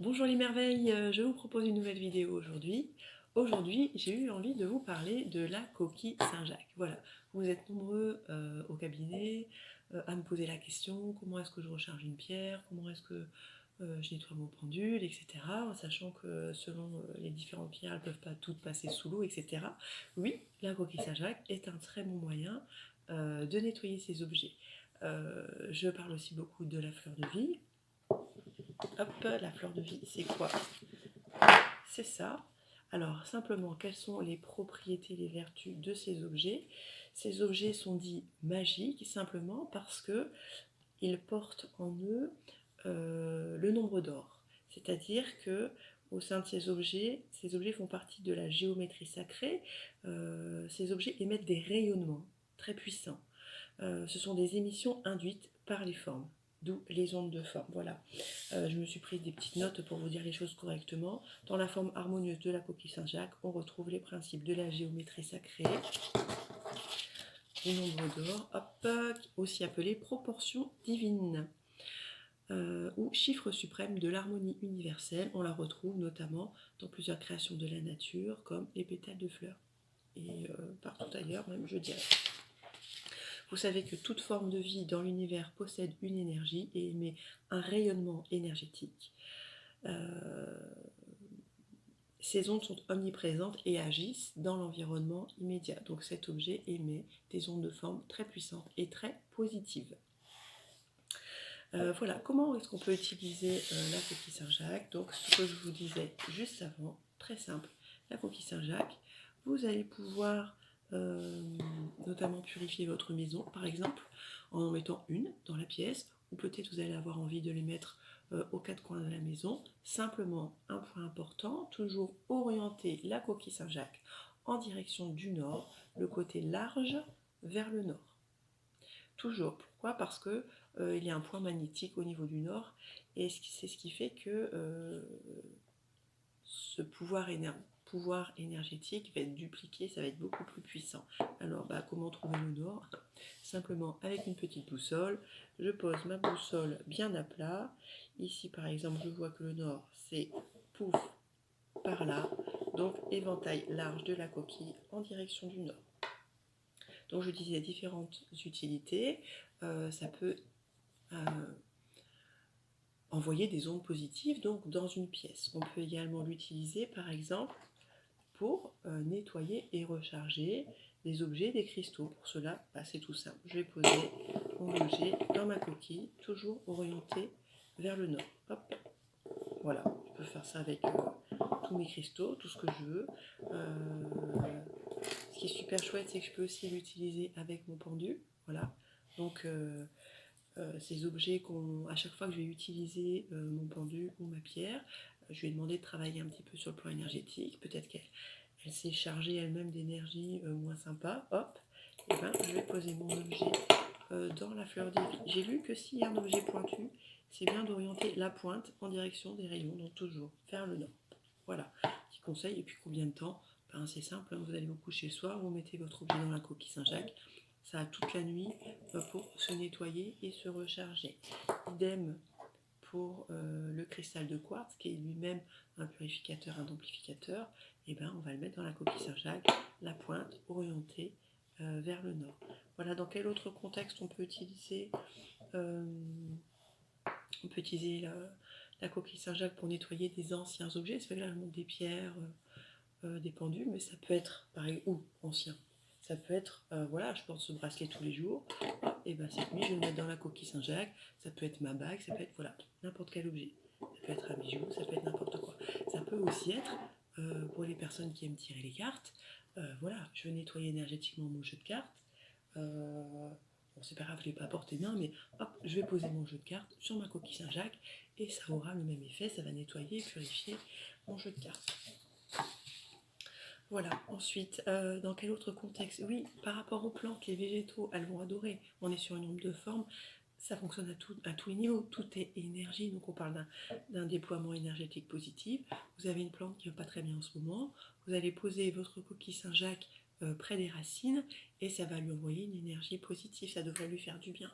Bonjour les merveilles, je vous propose une nouvelle vidéo aujourd'hui. Aujourd'hui, j'ai eu envie de vous parler de la coquille Saint-Jacques. Voilà, vous êtes nombreux au cabinet à me poser la question, comment est-ce que je recharge une pierre, comment est-ce que je nettoie mon pendule, etc. En sachant que selon les différentes pierres, elles ne peuvent pas toutes passer sous l'eau, etc. Oui, la coquille Saint-Jacques est un très bon moyen de nettoyer ces objets. Je parle aussi beaucoup de la fleur de vie. Hop, la fleur de vie, c'est quoi? C'est ça. Alors, simplement, quelles sont les propriétés, les vertus de ces objets? Ces objets sont dits magiques simplement parce qu'ils portent en eux le nombre d'or. C'est-à-dire que au sein de ces objets font partie de la géométrie sacrée. Ces objets émettent des rayonnements très puissants. Ce sont des émissions induites par les formes, d'où les ondes de forme. Voilà. Je me suis pris des petites notes pour vous dire les choses correctement. Dans la forme harmonieuse de la coquille Saint-Jacques, on retrouve les principes de la géométrie sacrée, du nombre d'or, aussi appelé proportion divine, ou chiffre suprême de l'harmonie universelle. On la retrouve notamment dans plusieurs créations de la nature, comme les pétales de fleurs, et partout ailleurs même, je dirais. Vous savez que toute forme de vie dans l'univers possède une énergie et émet un rayonnement énergétique. Ces ondes sont omniprésentes et agissent dans l'environnement immédiat. Donc cet objet émet des ondes de forme très puissantes et très positives. Voilà, comment est-ce qu'on peut utiliser la coquille Saint-Jacques? Donc ce que je vous disais juste avant, très simple, la coquille Saint-Jacques, vous allez pouvoir notamment purifier votre maison, par exemple, en mettant une dans la pièce, ou peut-être vous allez avoir envie de les mettre aux quatre coins de la maison. Simplement, un point important, toujours orienter la coquille Saint-Jacques en direction du nord, le côté large vers le nord. Toujours. Pourquoi? Parce que il y a un point magnétique au niveau du nord, et c'est ce qui fait que ce pouvoir énergétique va être dupliqué, ça va être beaucoup plus puissant. Alors, comment trouver le nord? Simplement avec une petite boussole, je pose ma boussole bien à plat. Ici, par exemple, je vois que le nord, c'est pouf, par là. Donc, éventail large de la coquille en direction du nord. Donc, je disais différentes utilités. Ça peut envoyer des ondes positives donc dans une pièce. On peut également l'utiliser par exemple pour nettoyer et recharger des objets, des cristaux. Pour cela, c'est tout simple. Je vais poser mon objet dans ma coquille, toujours orienté vers le nord. Hop. Voilà, je peux faire ça avec tous mes cristaux, tout ce que je veux. Ce qui est super chouette, c'est que je peux aussi l'utiliser avec mon pendu. Voilà. Donc ces objets à chaque fois que je vais utiliser mon pendu ou ma pierre, je lui ai demandé de travailler un petit peu sur le plan énergétique. Peut-être qu'elle s'est chargée elle-même d'énergie moins sympa. Hop, et je vais poser mon objet dans la fleur des vies. J'ai lu que s'il y a un objet pointu, c'est bien d'orienter la pointe en direction des rayons, donc toujours vers le nord. Voilà, petit conseil. Et puis combien de temps? C'est simple, vous allez vous coucher le soir, vous mettez votre objet dans la coquille Saint-Jacques, ça a toute la nuit pour se nettoyer et se recharger. Idem pour le cristal de quartz, qui est lui-même un purificateur, un amplificateur. Et on va le mettre dans la coquille Saint-Jacques, la pointe orientée vers le nord. Voilà, dans quel autre contexte on peut utiliser la coquille Saint-Jacques pour nettoyer des anciens objets? C'est vrai que là je montre des pierres, des pendules, mais ça peut être pareil, ou ancien. Ça peut être, voilà, je porte ce bracelet tous les jours, et cette nuit je vais le mettre dans la coquille Saint-Jacques. Ça peut être ma bague, ça peut être, voilà, n'importe quel objet. Ça peut être un bijou, ça peut être n'importe quoi. Ça peut aussi être, pour les personnes qui aiment tirer les cartes, voilà, je veux nettoyer énergétiquement mon jeu de cartes. Bon, c'est pas grave, je ne l'ai pas porté bien, mais hop, je vais poser mon jeu de cartes sur ma coquille Saint-Jacques, et ça aura le même effet, ça va nettoyer et purifier mon jeu de cartes. Voilà, ensuite, dans quel autre contexte? Oui, par rapport aux plantes, les végétaux, elles vont adorer. On est sur une onde de forme, ça fonctionne à tous les niveaux. Tout est énergie, donc on parle d'un déploiement énergétique positif. Vous avez une plante qui ne va pas très bien en ce moment, vous allez poser votre coquille Saint-Jacques près des racines, et ça va lui envoyer une énergie positive, ça devrait lui faire du bien.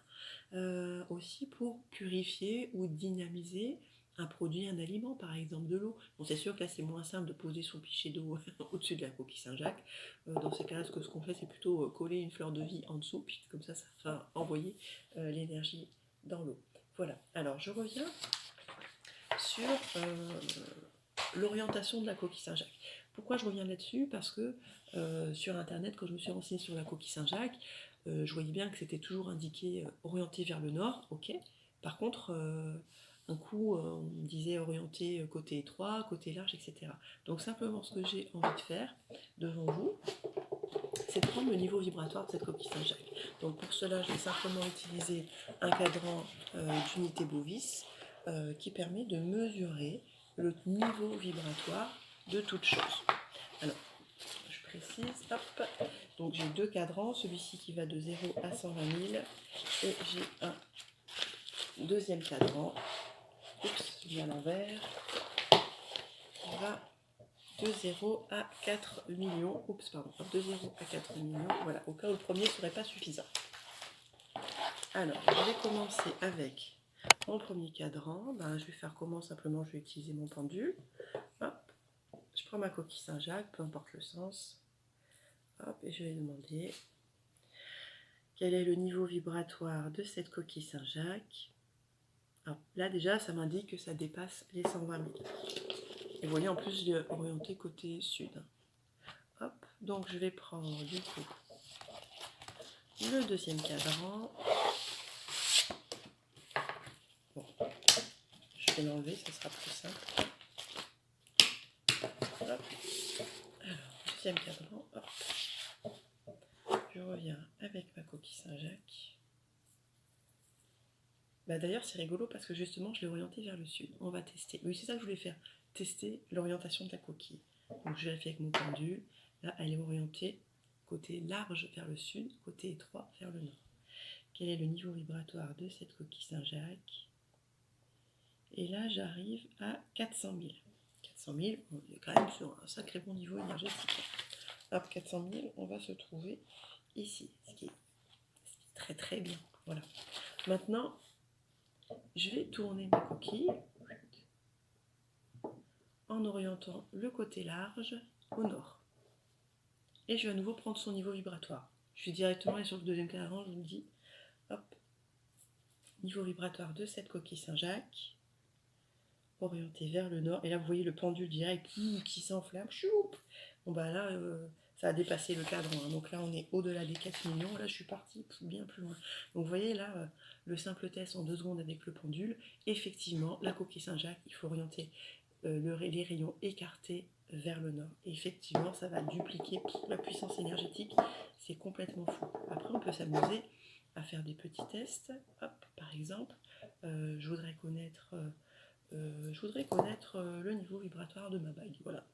Aussi pour purifier ou dynamiser un produit, un aliment, par exemple de l'eau. Bon, c'est sûr que là, c'est moins simple de poser son pichet d'eau au-dessus de la coquille Saint-Jacques. Dans ces cas-là, ce qu'on fait, c'est plutôt coller une fleur de vie en dessous, puis comme ça va envoyer l'énergie dans l'eau. Voilà. Alors, je reviens sur l'orientation de la coquille Saint-Jacques. Pourquoi je reviens là-dessus? Parce que sur Internet, quand je me suis renseignée sur la coquille Saint-Jacques, je voyais bien que c'était toujours indiqué orienté vers le nord, ok. Par contre, un coup, on me disait orienté côté étroit, côté large, etc. Donc simplement, ce que j'ai envie de faire devant vous, c'est de prendre le niveau vibratoire de cette coquille Saint-Jacques. Donc pour cela, je vais simplement utiliser un cadran d'unité Bovis qui permet de mesurer le niveau vibratoire de toute chose. Alors, je précise, hop, donc j'ai deux cadrans, celui-ci qui va de 0 à 120 000, et j'ai un deuxième cadran, oups, j'ai à l'envers, qui va de 0 à 4 millions, oups, pardon, de 0 à 4 millions, voilà, au cas où le premier ne serait pas suffisant. Alors, je vais commencer avec mon premier cadran, je vais faire comment? Simplement, je vais utiliser mon pendule, hop, je prends ma coquille Saint-Jacques, peu importe le sens, hop, et je vais demander quel est le niveau vibratoire de cette coquille Saint-Jacques. Là déjà, ça m'indique que ça dépasse les 120 000. Et vous voyez, en plus, je l'ai orienté côté sud. Hop, donc je vais prendre du coup le deuxième cadran. Bon, je vais l'enlever, ça sera plus simple. Hop. Alors, deuxième cadran, hop. Je reviens avec ma coquille Saint-Jacques. D'ailleurs, c'est rigolo parce que justement, je l'ai orienté vers le sud. On va tester. Oui, c'est ça que je voulais faire. Tester l'orientation de la coquille. Donc, je vérifie avec mon pendule. Là, elle est orientée côté large vers le sud, côté étroit vers le nord. Quel est le niveau vibratoire de cette coquille Saint-Jacques? Et là, j'arrive à 400 000. 400 000, on est quand même sur un sacré bon niveau énergétique. Hop, 400 000, on va se trouver ici, ce qui est très très bien. Voilà. Maintenant, je vais tourner ma coquille en orientant le côté large au nord. Et je vais à nouveau prendre son niveau vibratoire. Je vais directement aller sur le deuxième cadran, je vous le dis. Hop. Niveau vibratoire de cette coquille Saint-Jacques. Orienté vers le nord. Et là, vous voyez le pendule direct qui s'enflamme. Bon, là, ça a dépassé le cadran. Hein. Donc là, on est au-delà des 4 millions. Là, je suis partie bien plus loin. Donc vous voyez là, le simple test en 2 secondes avec le pendule. Effectivement, la coquille Saint-Jacques, il faut orienter les rayons écartés vers le nord. Et effectivement, ça va dupliquer la puissance énergétique. C'est complètement fou. Après, on peut s'amuser à faire des petits tests. Hop, par exemple, je voudrais connaître le niveau vibratoire de ma bague. Voilà.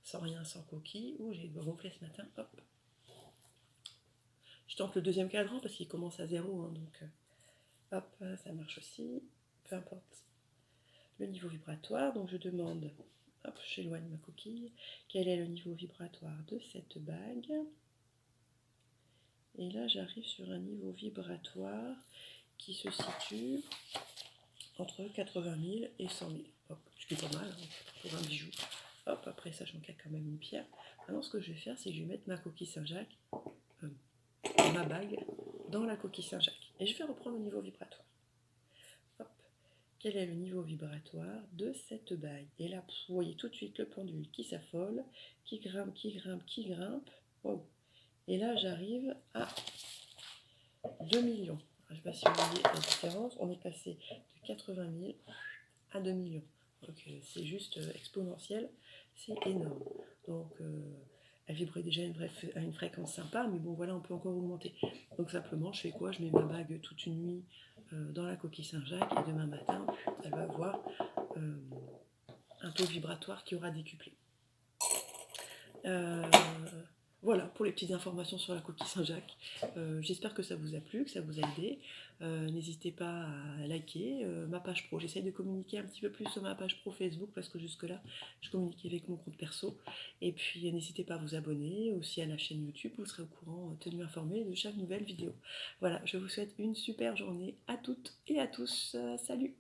Sans rien, sans coquille. Ouh, j'ai gonflé ce matin. Hop. Je tente le deuxième cadran parce qu'il commence à 0. Hein, donc, hop, ça marche aussi. Peu importe le niveau vibratoire. Donc, je demande, hop, j'éloigne ma coquille. Quel est le niveau vibratoire de cette bague? Et là, j'arrive sur un niveau vibratoire qui se situe entre 80 000 et 100 000. Hop, ce qui est pas mal hein, pour un bijou. Hop, après ça, je manque quand même une pierre. Maintenant, ce que je vais faire, c'est que je vais mettre ma coquille Saint-Jacques, ma bague, dans la coquille Saint-Jacques. Et je vais reprendre le niveau vibratoire. Hop, quel est le niveau vibratoire de cette bague? Et là, vous voyez tout de suite le pendule qui s'affole, qui grimpe, qui grimpe, qui grimpe. Wow. Et là, j'arrive à 2 millions. Je ne sais pas si vous voyez la différence. On est passé de 80 000 à 2 millions. Donc c'est juste exponentiel, c'est énorme. Donc elle vibrait déjà à une fréquence sympa, mais bon voilà, on peut encore augmenter. Donc simplement, je fais quoi? Je mets ma bague toute une nuit dans la coquille Saint-Jacques et demain matin, elle va avoir un taux vibratoire qui aura décuplé. Voilà pour les petites informations sur la coquille Saint-Jacques. J'espère que ça vous a plu, que ça vous a aidé. N'hésitez pas à liker ma page pro. J'essaie de communiquer un petit peu plus sur ma page pro Facebook parce que jusque-là, je communiquais avec mon compte perso. Et puis, n'hésitez pas à vous abonner aussi à la chaîne YouTube. Vous serez au courant, tenu informé de chaque nouvelle vidéo. Voilà, je vous souhaite une super journée à toutes et à tous. Salut!